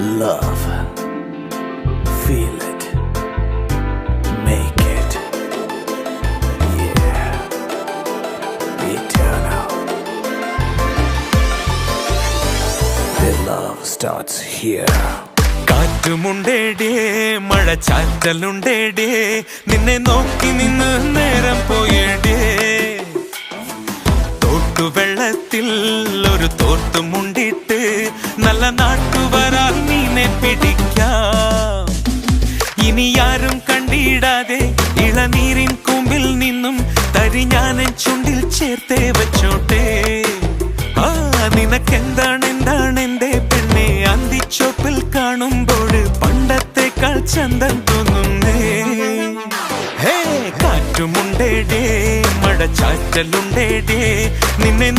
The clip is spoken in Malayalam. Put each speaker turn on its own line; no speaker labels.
Love, feel it, make it, yeah, eternal. The love starts here.
കാറ്റുമുണ്ടേടേ മഴ ചാറ്റലുണ്ടേടേ നിന്നെ നോക്കി നിന്ന് നേരം പോയേടേ തോട്ടുവെള്ളത്തിൽ ഒരു തോട്ടുമുണ്ടിട്ട് നല്ല നാട്ടുവരാൽ മീനെ പിടിക്കാം ഇനി ആരും കണ്ടിടാതെ ഇളനീരിൻ കൂമ്പിൽ നിന്നും തരി ഞാനൻ ചുണ്ടിൽ ചേർത്തേ വച്ചോട്ടെ നിനക്കെന്താണ് എന്റെ പെണ്ണെ അന്തിച്ചോപ്പിൽ കാണുമ്പോൾ പണ്ടത്തെക്കാൾ ചന്തം തോന്നുന്നേ ഹേ കാറ്റുമുണ്ടേടേ മഴ ചാറ്റലുണ്ടേടേ നിന്നെ